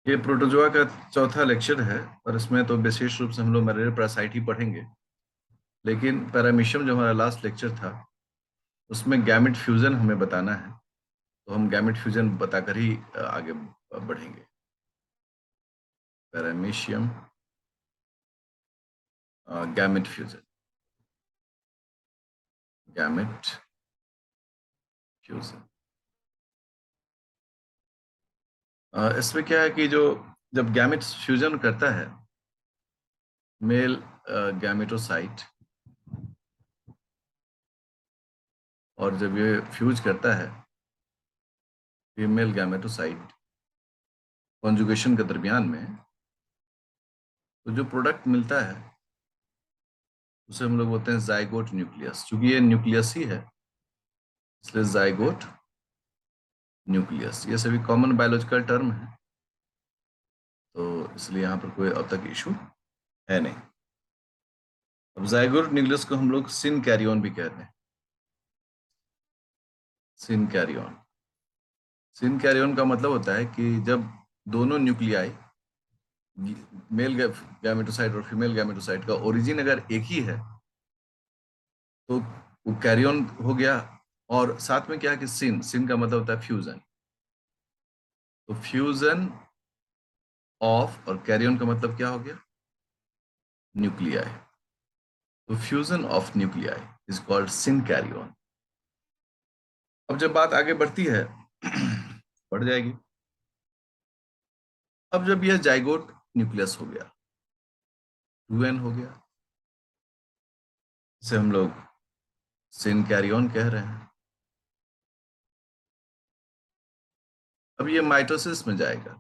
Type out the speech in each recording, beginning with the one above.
ये प्रोटोजोआ का चौथा लेक्चर है और इसमें तो विशेष रूप से हम लोग मलेरिया पैरासाइट ही पढ़ेंगे। लेकिन पैरामीशियम जो हमारा लास्ट लेक्चर था उसमें गैमेट फ्यूजन हमें बताना है, तो हम गैमेट फ्यूजन बताकर ही आगे बढ़ेंगे। Paramecium gamete fusion, gamete fusion. इसमें क्या है कि जो जब गैमेट फ्यूजन करता है मेल गैमेटोसाइट, और जब ये फ्यूज करता है फीमेल गैमेटोसाइट कॉन्जुगेशन के दरमियान में, तो जो प्रोडक्ट मिलता है उसे हम लोग बोलते हैं जाइगोट न्यूक्लियस। चूंकि ये न्यूक्लियस ही है इसलिए जाइगोट न्यूक्लियस। ये सभी कॉमन बायोलॉजिकल टर्म है, तो इसलिए यहाँ पर कोई अब तक इशू है नहीं। अब जाइगोट न्यूक्लियस को हम लोग सिन कैरियन भी कहते हैं। सिन कैरियन, सिन कैरियन का मतलब होता है कि जब दोनों न्यूक्लियाई, मेल गैमेटोसाइट और फीमेल गैमेटोसाइट का ओरिजिन अगर एक ही है तो वो कैरियन हो गया। और साथ में क्या है कि सिन, सिन का मतलब होता है फ्यूजन। तो फ्यूजन ऑफ, और कैरियन का मतलब क्या हो गया, न्यूक्लियाई। तो fusion of nuclei is called synkaryon. अब जब बात आगे बढ़ती है बढ़ जाएगी। अब जब यह जाइगोट न्यूक्लियस हो गया, 2n हो गया, इसे हम लोग सिन कैरियन कह रहे हैं। अब ये माइटोसिस में जाएगा,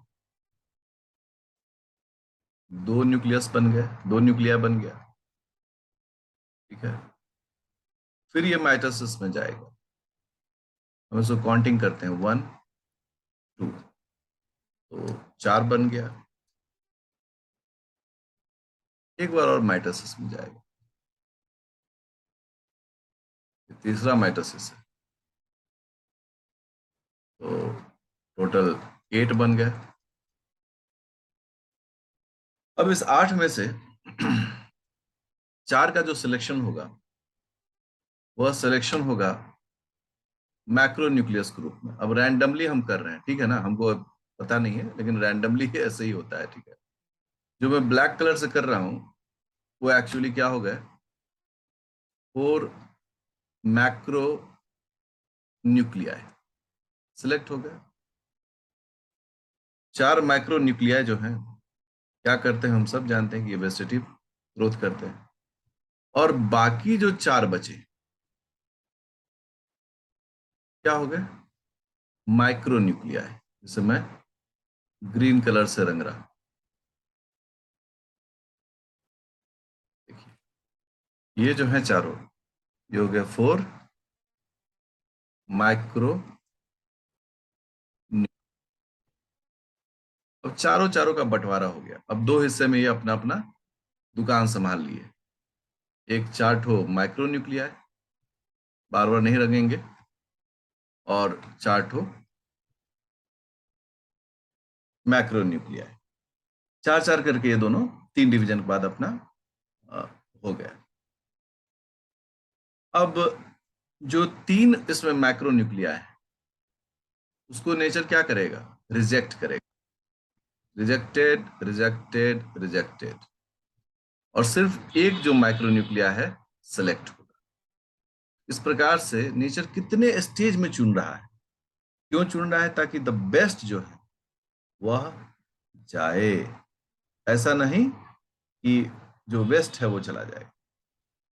दो न्यूक्लियस बन गए, दो न्यूक्लिया बन गया, ठीक है। फिर ये माइटोसिस में जाएगा, हम इसको काउंटिंग करते हैं, 1 2, तो 4 बन गया। एक बार और माइटोसिस में जाएगा, तीसरा माइटोसिस है, तो टोटल 8 बन गए। अब इस 8 में से 4 का जो सिलेक्शन होगा वह सिलेक्शन होगा मैक्रो न्यूक्लियस ग्रुप में। अब रैंडमली हम कर रहे हैं, ठीक है ना, हमको पता नहीं है लेकिन रैंडमली ऐसे ही होता है, ठीक है। जो मैं ब्लैक कलर से कर रहा हूं वो एक्चुअली क्या हो गए, 4 मैक्रो न्यूक्लियाई सिलेक्ट हो गए। 4 माइक्रो न्यूक्लियाई जो हैं क्या करते हैं हम सब जानते हैं कि ये वेजिटेटिव ग्रोथ करते हैं। और बाकी जो 4 बचे क्या हो गए, माइक्रो न्यूक्लियाई, जिसे मैं ग्रीन कलर से रंग रहा हूं। देखिए ये जो है चारों, ये हो गया 4 माइक्रो। अब चारों चारों का बंटवारा हो गया, अब दो हिस्से में ये अपना अपना दुकान संभाल लिए। एक 4 ठो माइक्रो न्यूक्लियाई, बार बार नहीं रंगेंगे, और 4 ठो मैक्रो न्यूक्लियाई। 4 4 करके ये दोनों 3 डिवीजन के बाद अपना अ, हो गया। अब जो 3 इसमें मैक्रो न्यूक्लियाई है उसको नेचर क्या करेगा, रिजेक्ट करेगा। रिजेक्टेड रिजेक्टेड रिजेक्टेड, और सिर्फ एक जो माइक्रोन्यूक्लिया है सेलेक्ट होगा। इस प्रकार से नेचर कितने स्टेज में चुन रहा है, क्यों चुन रहा है, ताकि द बेस्ट जो है वह जाए। ऐसा नहीं कि जो वेस्ट है वो चला जाए।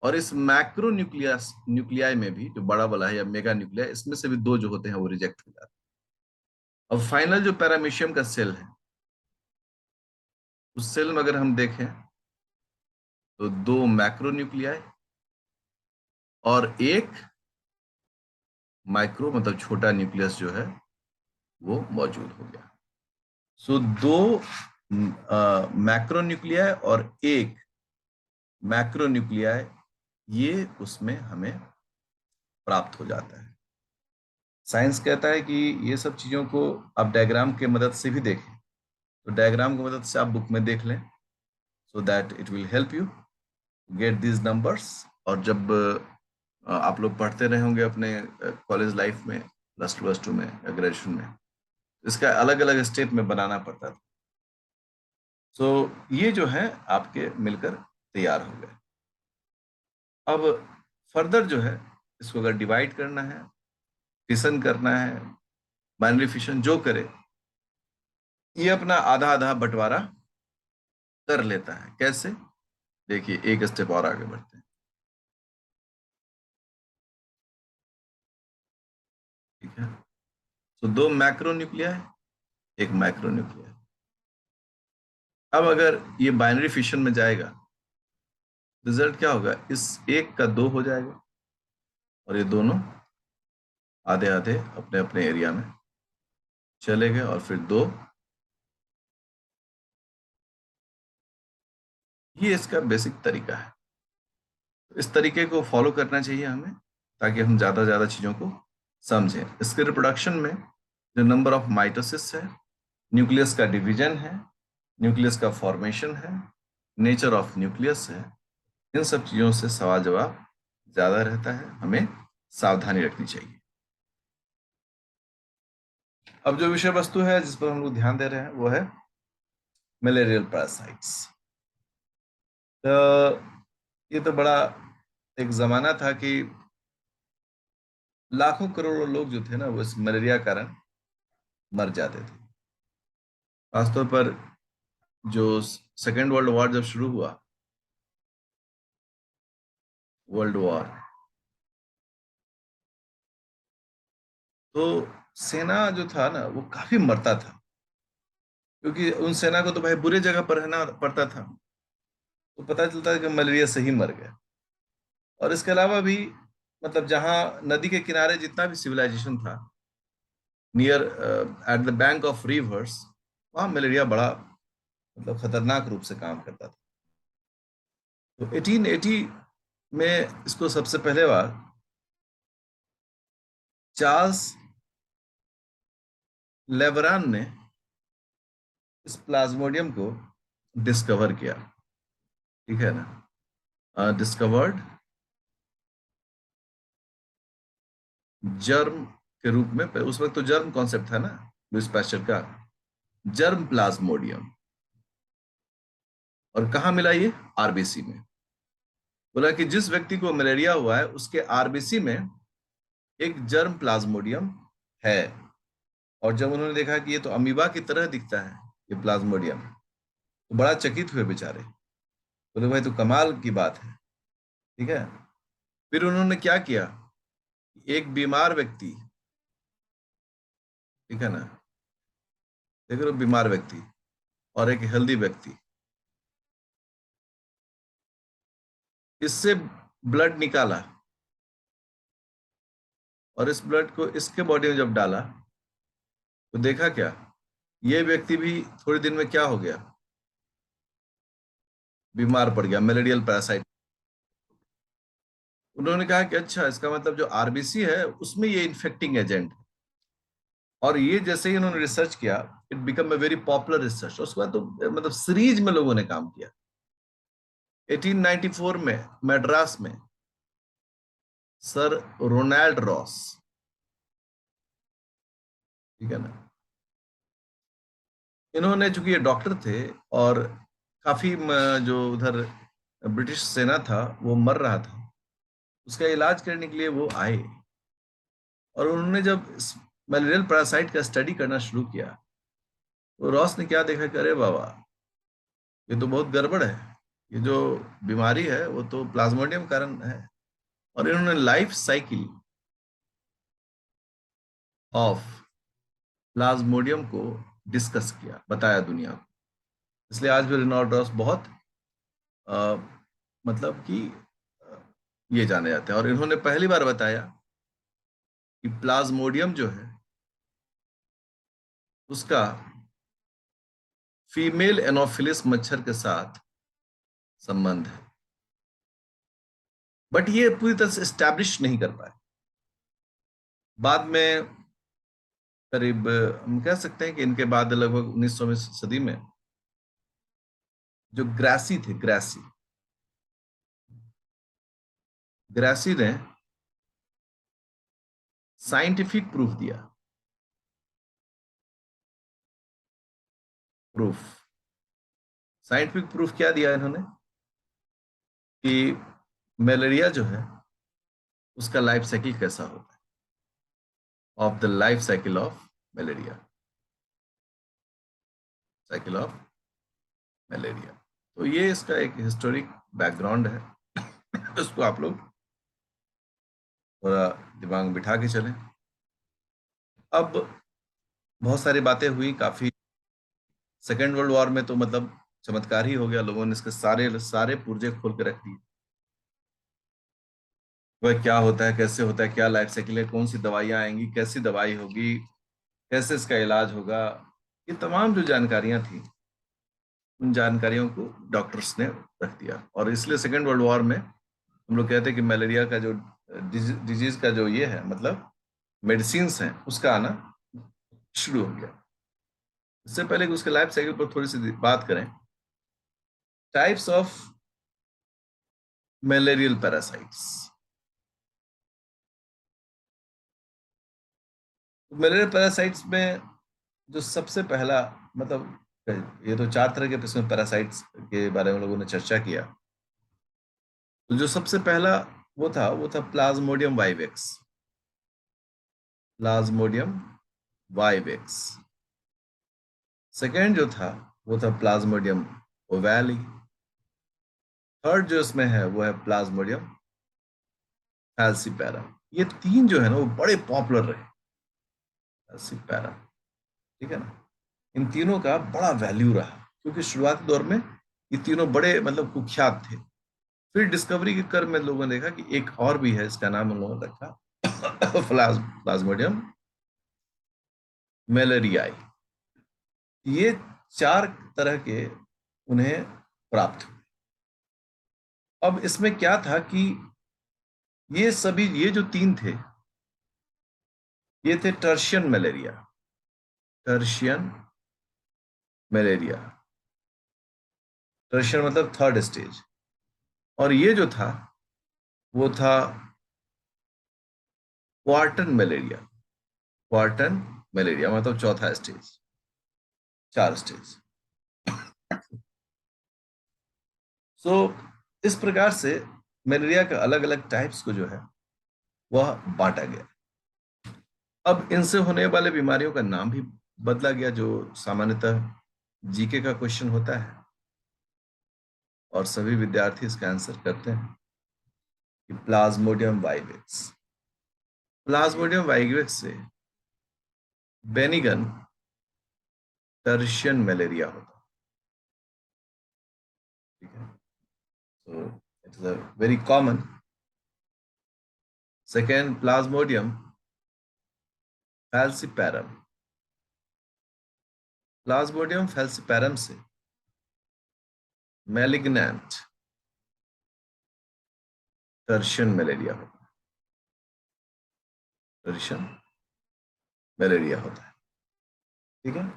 और इस मैक्रो न्यूक्लियस न्यूक्लियाई में भी जो बड़ा वाला है या मेगा न्यूक्लिया, इसमें से भी दो जो होते हैं वो रिजेक्ट हो जाते हैं। अब फाइनल जो पैरामीशियम का सेल है, उस सेल में अगर हम देखें तो दो मैक्रो न्यूक्लियाई और एक माइक्रो मतलब छोटा न्यूक्लियस जो है वो मौजूद हो गया। सो दो मैक्रो न्यूक्लियाई और एक मैक्रो न्यूक्लियाई, ये उसमें हमें प्राप्त हो जाता है। साइंस कहता है कि ये सब चीजों को आप डायग्राम के मदद से भी देखें तो डायग्राम की मदद से आप बुक में देख लें, so that it will help you get these numbers. और जब आप लोग पढ़ते रहे होंगे अपने कॉलेज लाइफ में, प्लस टू में या ग्रेजुएशन में, इसका अलग अलग स्टेप में बनाना पड़ता था। सो ये जो है आपके मिलकर तैयार हो गए। अब फर्दर जो है इसको अगर डिवाइड करना है, फिशन करना है, बाइनरी फिशन जो करे, ये अपना आधा आधा बंटवारा कर लेता है। कैसे? देखिए एक स्टेप और आगे बढ़ते हैं। ठीक है, तो दो मैक्रो न्यूक्लिया है, एक माइक्रो न्यूक्लिया है। अब अगर ये बाइनरी फिशन में जाएगा, रिजल्ट क्या होगा? इस एक का दो हो जाएगा और ये दोनों आधे आधे अपने अपने एरिया में चले गए, और फिर दो, ये इसका बेसिक तरीका है। इस तरीके को फॉलो करना चाहिए हमें, ताकि हम ज्यादा ज्यादा चीजों को समझें। इसके रिप्रोडक्शन में जो नंबर ऑफ माइटोसिस है, न्यूक्लियस का डिवीजन है, न्यूक्लियस का फॉर्मेशन है, नेचर ऑफ न्यूक्लियस है, इन सब चीजों से सवाल जवाब ज्यादा रहता है, हमें सावधानी रखनी चाहिए। अब जो विषय वस्तु है जिस पर हम लोग ध्यान दे रहे हैं वो है मलेरियल पैरासाइट्स। तो ये तो बड़ा एक जमाना था कि लाखों करोड़ों लोग जो थे ना वो इस मलेरिया कारण मर जाते थे। खासतौर पर जो सेकेंड वर्ल्ड वॉर जब शुरू हुआ, वर्ल्ड वॉर, तो सेना जो था ना वो काफी मरता था, क्योंकि उन सेना को तो भाई बुरे जगह पर रहना पड़ता था, तो पता चलता है कि मलेरिया से ही मर गया। और इसके अलावा भी मतलब जहाँ नदी के किनारे जितना भी सिविलाइजेशन था, near at the bank of reverse, वहाँ मलेरिया बड़ा मतलब खतरनाक रूप से काम करता था। तो 1880 में इसको सबसे पहले बार चार्ल्स लेबरान ने इस प्लाज्मोडियम को डिस्कवर किया। ठीक है ना, डिस्कवर्ड जर्म के रूप में। उस वक्त तो जर्म कॉन्सेप्ट था ना लुईस पैस्चर का, जर्म प्लाज्मोडियम। और कहाँ मिला ये? आरबीसी में। बोला कि जिस व्यक्ति को मलेरिया हुआ है उसके आरबीसी में एक जर्म प्लाज्मोडियम है। और जब उन्होंने देखा कि ये तो अमीबा की तरह दिखता है ये प्लाज्मोडियम, तो बड़ा चकित हुए बेचारे। बोले भाई तो कमाल की बात है। ठीक है, फिर उन्होंने क्या किया, एक बीमार व्यक्ति, ठीक है ना, देख रहे हो, बीमार व्यक्ति और एक हेल्दी व्यक्ति, इससे ब्लड निकाला, और इस ब्लड को इसके बॉडी में जब डाला तो देखा क्या, ये व्यक्ति भी थोड़े दिन में क्या हो गया, बीमार पड़ गया, मलेरियल पैरासाइट। उन्होंने कहा कि अच्छा, इसका मतलब जो आरबीसी है उसमें ये इन्फेक्टिंग एजेंट। और ये जैसे ही उन्होंने रिसर्च किया, it become a very popular research. उसके बाद तो मतलब सीरीज में लोगों ने काम किया। 1894 में मद्रास में सर रोनाल्ड रॉस, ठीक है ना, इन्होंने, चूंकि ये डॉक्टर थे और काफी जो उधर ब्रिटिश सेना था वो मर रहा था, उसका इलाज करने के लिए वो आए। और उन्होंने जब मलेरियल पैरासाइट का स्टडी करना शुरू किया, तो रॉस ने क्या देखा कि अरे बाबा, ये तो बहुत गड़बड़ है, ये जो बीमारी है वो तो प्लाज्मोडियम कारण है। और इन्होंने लाइफ साइकिल ऑफ प्लाज्मोडियम को डिस्कस किया, बताया दुनिया को। इसलिए आज भी रेनॉल्ड रॉस बहुत अ, मतलब कि ये जाने जाते हैं। और इन्होंने पहली बार बताया कि प्लाज्मोडियम जो है उसका फीमेल एनोफिलिस मच्छर के साथ संबंध है। बट ये पूरी तरह से स्टैब्लिश नहीं कर पाए। बाद में करीब हम कह सकते हैं कि इनके बाद लगभग 1900वीं सदी में जो ग्रासी थे, ग्रासी ग्रासी ने साइंटिफिक प्रूफ दिया। प्रूफ, साइंटिफिक प्रूफ क्या दिया इन्होंने कि मलेरिया जो है उसका लाइफ साइकिल कैसा होता है, of the life cycle of malaria, cycle of malaria. तो ये इसका एक हिस्टोरिक बैकग्राउंड है। उसको आप लोग थोड़ा दिमाग में बिठा के चलें। अब बहुत सारी बातें हुई काफी। सेकेंड वर्ल्ड वॉर में तो मतलब चमत्कार ही हो गया, लोगों ने इसके सारे सारे पुर्जे खोल के रख दिए। वह क्या होता है, कैसे होता है, क्या लाइफ साइकिल है, कौन सी दवाइयां आएंगी, कैसी दवाई होगी, कैसे इसका इलाज होगा, ये तमाम जो जानकारियां थी उन जानकारियों को डॉक्टर्स ने रख दिया। और इसलिए सेकेंड वर्ल्ड वॉर में हम लोग कहते हैं कि मलेरिया का जो डिजीज का जो ये है मतलब मेडिसिन हैं उसका आना शुरू हो गया। इससे पहले कि उसके लाइफ साइकिल पर थोड़ी सी बात करें, types of malarial parasites. Malarial parasites में जो सबसे पहला मतलब ये तो चार तरह के इसमें पैरासाइट्स के बारे में लोगों ने चर्चा किया। तो जो सबसे पहला वो था Plasmodium vivax, Plasmodium vivax. Second जो था वो था प्लाज्मोडियम ओवैली। थर्ड जो इसमें है वो है प्लाज्मोडियम फैल्सीपैरम। ये तीन जो है ना वो बड़े पॉपुलर रहे, फैल्सीपैरम, ठीक है ना। इन तीनों का बड़ा वैल्यू रहा क्योंकि शुरुआती दौर में ये तीनों बड़े मतलब कुख्यात थे। फिर डिस्कवरी के क्रम में लोगों ने देखा कि एक और भी है, इसका नाम उन लोगों ने रखा प्लाज्मोडियम मेलेरियाई। ये चार तरह के उन्हें प्राप्त हुए। अब इसमें क्या था कि ये सभी ये जो तीन थे ये थे tertian malaria, tertian malaria, tertian मतलब थर्ड स्टेज। और ये जो था वो था क्वार्टन मलेरिया, क्वार्टन मलेरिया मतलब चौथा स्टेज, चार स्टेज। सो इस प्रकार से मलेरिया के अलग अलग टाइप्स को जो है वह बांटा गया। अब इनसे होने वाले बीमारियों का नाम भी बदला गया, जो सामान्यतः जीके का क्वेश्चन होता है और सभी विद्यार्थी इसका आंसर करते हैं कि प्लाज्मोडियम वाइवेक्स। प्लाज्मोडियम वाइवेक्स से बेनिगन टर्शियन मलेरिया होता है, ठीक है। So it is a very common. Second Plasmodium falciparum, Plasmodium falciparum से मैलिग्नेंट टर्शियन मलेरिया होता है, टर्शियन मलेरिया होता है, ठीक है।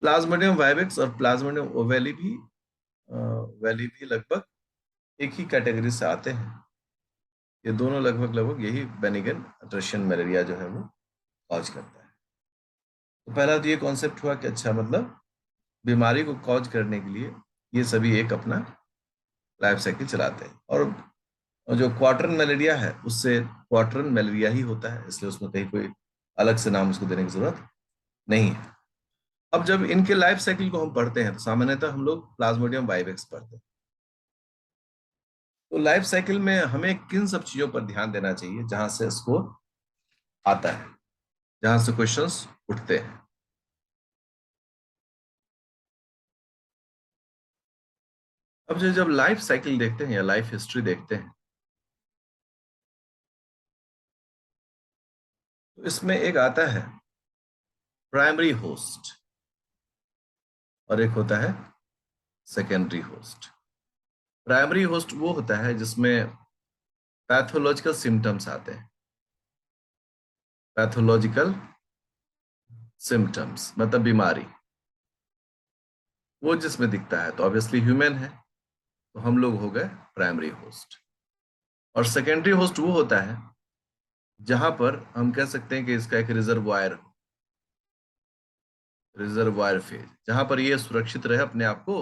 प्लाज्मोडियम वाइवेक्स और प्लाज्मोडियम ओवेली भी वैली भी लगभग एक ही कैटेगरी से आते हैं। ये दोनों लगभग लगभग यही बेनिगन टर्शियन मलेरिया जो है वो कॉज करता है। तो पहला तो ये कॉन्सेप्ट हुआ कि अच्छा मतलब बीमारी को कॉज करने के लिए ये सभी एक अपना लाइफ साइकिल चलाते हैं। और जो क्वार्टरन मलेरिया है उससे क्वार्टरन मलेरिया ही होता है, इसलिए उसमें कहीं कोई अलग से नाम उसको देने की जरूरत नहीं है। अब जब इनके लाइफ साइकिल को हम पढ़ते हैं तो सामान्यतः हम लोग प्लाज्मोडियम वाइवेक्स पढ़ते हैं। तो लाइफ साइकिल में हमें किन सब चीजों पर ध्यान देना चाहिए जहां से इसको आता है, जहां से क्वेश्चंस उठते हैं। अब जब लाइफ साइकिल देखते हैं या लाइफ हिस्ट्री देखते हैं तो इसमें एक आता है प्राइमरी होस्ट और एक होता है सेकेंडरी होस्ट। प्राइमरी होस्ट वो होता है जिसमें पैथोलॉजिकल सिम्टम्स आते हैं, पैथोलॉजिकल सिम्टम्स मतलब बीमारी, वो जिसमें दिखता है तो ऑब्वियसली ह्यूमन है, तो हम लोग हो गए प्राइमरी होस्ट। और सेकेंडरी होस्ट वो होता है जहां पर हम कह सकते हैं कि इसका एक रिजर्वायर हो, रिजर्वायर फेज, जहां पर ये सुरक्षित रहे अपने आप को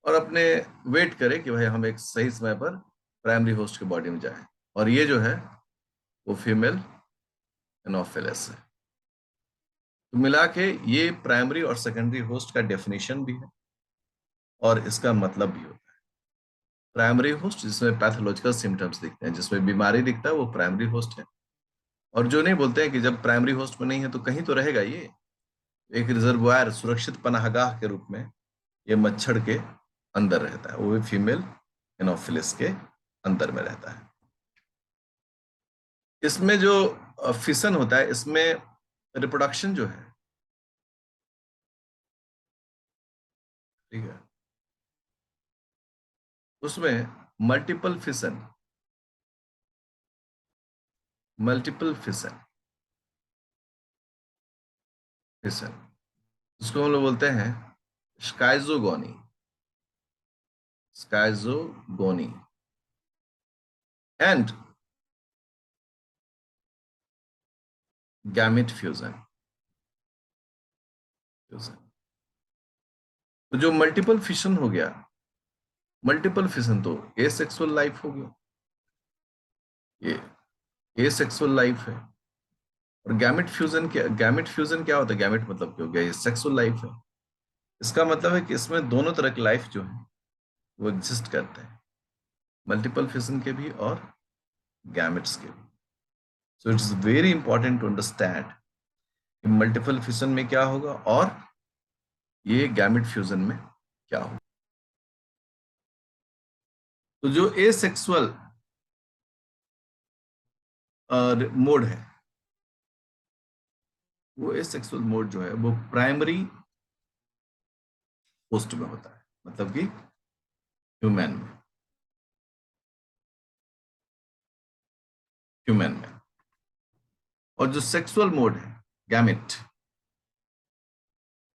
और अपने वेट करे कि भाई हम एक सही समय पर प्राइमरी होस्ट के बॉडी में जाएं। और ये जो है वो फीमेल एनोफिलिस है। तो मिला के ये प्राइमरी और सेकेंडरी होस्ट का डेफिनेशन भी है और इसका मतलब भी होता है। प्राइमरी होस्ट जिसमें पैथोलॉजिकल सिम्टम्स दिखते हैं, जिसमें बीमारी दिखता है, वो प्राइमरी होस्ट है। और जो नहीं बोलते हैं कि जब प्राइमरी होस्ट में नहीं है तो कहीं तो रहेगा ये, एक रिजर्वायर, सुरक्षित पनाहगाह के रूप में ये मच्छर के अंदर रहता है, वो भी फीमेल एनोफिलिस के अंदर में रहता है। इसमें जो फिशन होता है, इसमें रिप्रोडक्शन जो है, ठीक है, उसमें multiple fission, multiple fission, fission, उसको हम लोग बोलते हैं स्काइजोगोनी, स्काइजोगोनी एंड गैमेट फ्यूजन, फ्यूजन। तो जो मल्टीपल फिशन हो गया, मल्टीपल फिशन तो एसेक्सुअल लाइफ हो गया, ये एसेक्सुअल लाइफ है। और गैमेट फ्यूजन क्या होता है? गैमेट मतलब क्या हो गया? ये सेक्सुअल लाइफ है। इसका मतलब है कि इसमें दोनों तरह की लाइफ जो है वो एग्जिस्ट करते हैं, मल्टीपल फिशन के भी और गैमेट्स के भी। So it's very important to understand कि मल्टीपल फिशन में क्या होगा और ये गैमेट फ्यूजन में क्या होगा। तो जो एसेक्सुअल मोड है, वो एसेक्सुअल मोड जो है वो प्राइमरी होस्ट में होता है, मतलब कि ह्यूमन में, ह्यूमन में। और जो सेक्सुअल मोड है, गैमेट,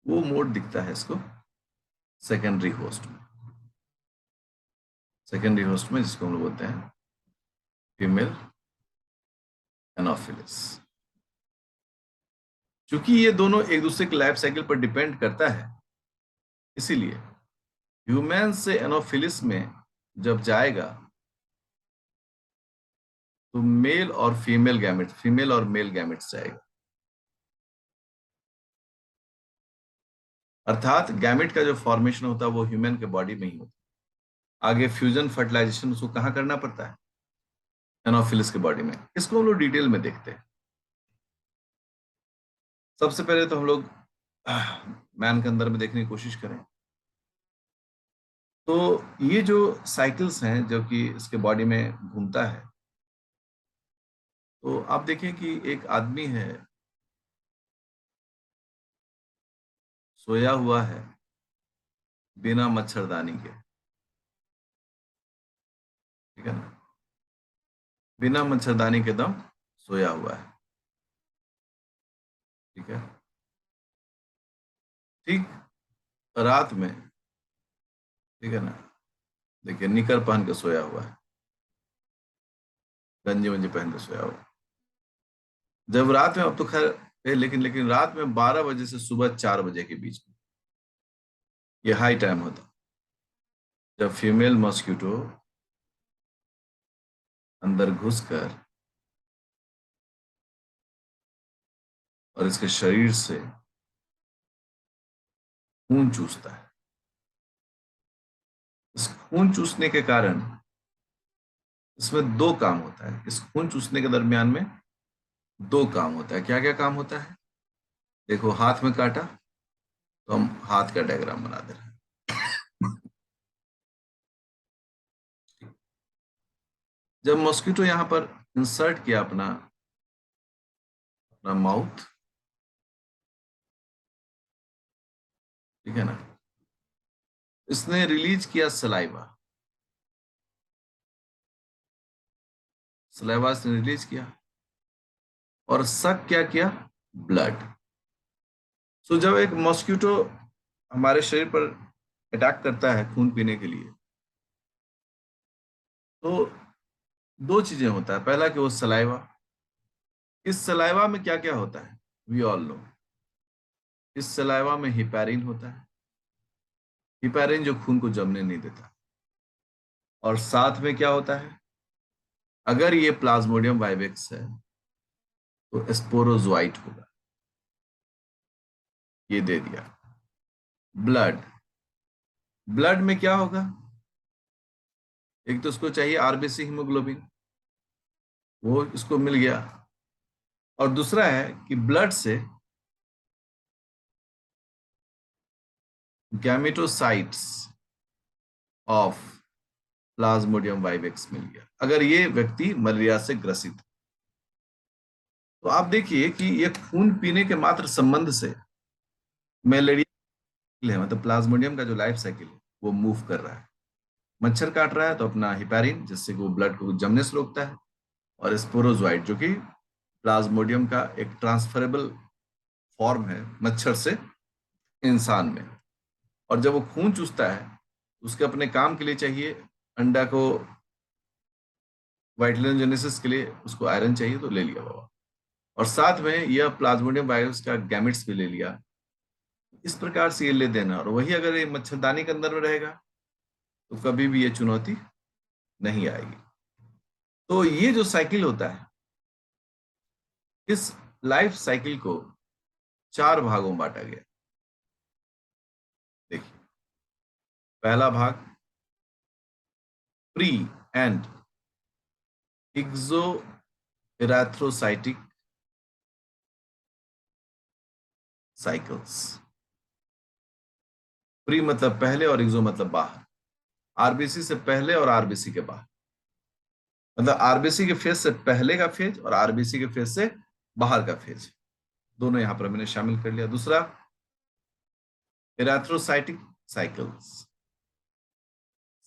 वो मोड दिखता है इसको सेकेंडरी होस्ट में, सेकेंडरी होस्ट में, जिसको हम लोग बोलते हैं फीमेल एनोफिलिस। क्योंकि ये दोनों एक दूसरे के लाइफ साइकिल पर डिपेंड करता है, इसीलिए ह्यूमन से एनोफिलिस में जब जाएगा तो मेल और फीमेल गैमेट, फीमेल और मेल गैमेट्स जाएगा। अर्थात गैमेट का जो फॉर्मेशन होता है वो ह्यूमन के बॉडी में ही होता है। आगे फ्यूजन फर्टिलाइजेशन उसको कहाँ करना पड़ता है? एनोफिलिस के बॉडी में। इसको हम लोग डिटेल में देखते हैं। सबसे पहले तो हम लोग मैन के अंदर में देखने की कोशिश करें, तो ये जो साइकिल्स हैं जो कि इसके बॉडी में घूमता है, तो आप देखिए कि एक आदमी है, सोया हुआ है बिना मच्छरदानी के, ठीक है ना, बिना मच्छरदानी के दम सोया हुआ है, ठीक है। ठीक रात में, ठीक है ना, देखिए निकर पहन के सोया हुआ है, गंजी वंजी पहन के सोया हुआ है। जब रात में, अब तो खैर लेकिन रात में 12 बजे से सुबह 4 बजे के बीच में ये हाई टाइम होता है, जब फीमेल मॉस्किटो अंदर घुसकर और इसके शरीर से खून चूसता है। इस खून चूसने के कारण इसमें दो काम होता है, इस खून चूसने के दरमियान में दो काम होता है। क्या क्या काम होता है? देखो, हाथ में काटा तो हम हाथ का डायग्राम बना दे रहे हैं। जब मॉस्किटो यहां पर इंसर्ट किया अपना अपना माउथ, ठीक है ना, इसने रिलीज किया सलाइवा, सलाइवा से रिलीज किया और सक क्या किया? ब्लड। सो जब एक मॉस्किटो हमारे शरीर पर अटैक करता है खून पीने के लिए, तो दो चीजें होता है। पहला कि वो सलाइवा, इस सलाइवा में क्या क्या होता है वी ऑल नो। इस सलाइवा में हिपैरिन होता है, हिपैरिन जो खून को जमने नहीं देता। और साथ में क्या होता है, अगर ये प्लाज्मोडियम वाइवेक्स है तो स्पोरोजोइट होगा। ये दे दिया। ब्लड, ब्लड में क्या होगा, एक तो उसको चाहिए आरबीसी हीमोग्लोबिन, वो इसको मिल गया। और दूसरा है कि ब्लड से गैमेटोसाइट्स ऑफ प्लाज्मोडियम वाइवेक्स मिल गया, अगर ये व्यक्ति मलेरिया से ग्रसित है। तो आप देखिए कि ये खून पीने के मात्र संबंध से मलेरिया है, मतलब प्लाज्मोडियम का जो लाइफ साइकिल है वो मूव कर रहा है। मच्छर काट रहा है तो अपना हिपैरिन, जिससे वो ब्लड को जमने से रोकता है, और स्पोरोजोइट जो कि प्लाज्मोडियम का एक ट्रांसफरेबल फॉर्म है मच्छर से इंसान में। और जब वो खून चूसता है, उसके अपने काम के लिए चाहिए, अंडा को वाइटलिनोजेनेसिस के लिए उसको आयरन चाहिए, तो ले लिया बाबा। और साथ में यह प्लाज्मोडियम वायरस का गैमेट्स भी ले लिया। इस प्रकार से ये ले देना, और वही अगर ये मच्छरदानी के अंदर में रहेगा तो कभी भी ये चुनौती नहीं आएगी। तो ये जो साइकिल होता है, इस लाइफ साइकिल को चार भागों में बांटा गया। देखिए, पहला भाग pre and exo erythrocytic cycles. Pre मतलब पहले और एक्सो मतलब बाहर, आरबीसी से पहले और आरबीसी के बाहर, मतलब आरबीसी के फेज से पहले का फेज और आरबीसी के फेज से बाहर का फेज, दोनों यहां पर मैंने शामिल कर लिया। दूसरा इरेथ्रोसाइटिक साइकिल्स,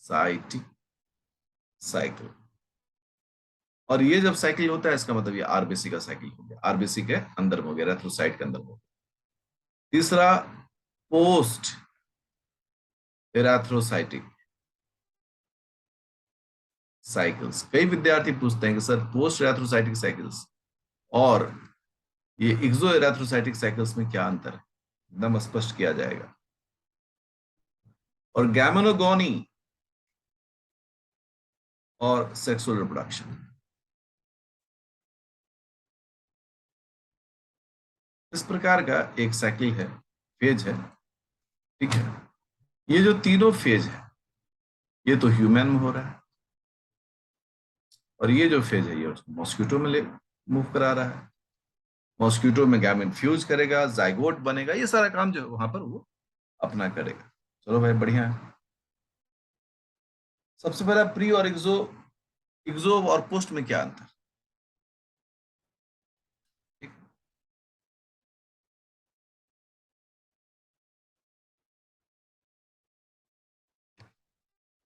साइटिक साइकिल। और ये जब साइकिल होता है इसका मतलब ये आरबीसी का साइकिल हो गया, आरबीसी के अंदर में हो गया, इरेथ्रोसाइट के अंदर में हो गया। तीसरा पोस्ट इरेथ्रोसाइटिक साइकिल्स। कई विद्यार्थी पूछते हैं कि सर पोस्ट इरेथ्रोसाइटिक साइकिल्स और ये एक्सो इरेथ्रोसाइटिक साइकिल्स में क्या अंतर है, एकदम स्पष्ट किया जाएगा। और गैमेनोगोनी और सेक्सुअल रिप्रोडक्शन, इस प्रकार का एक साइकिल है, फेज है। ठीक है, ये जो तीनों फेज है ये तो ह्यूमन में हो रहा है, और ये जो फेज है ये उसको मॉस्किटो में ले मूव करा रहा है। मॉस्किटो में गैमेट फ्यूज करेगा, जाइगोट बनेगा, ये सारा काम जो है वहां पर वो अपना करेगा। चलो भाई बढ़िया है। सबसे पहला प्री और एक्सो, एक्सो और पोस्ट में क्या अंतर,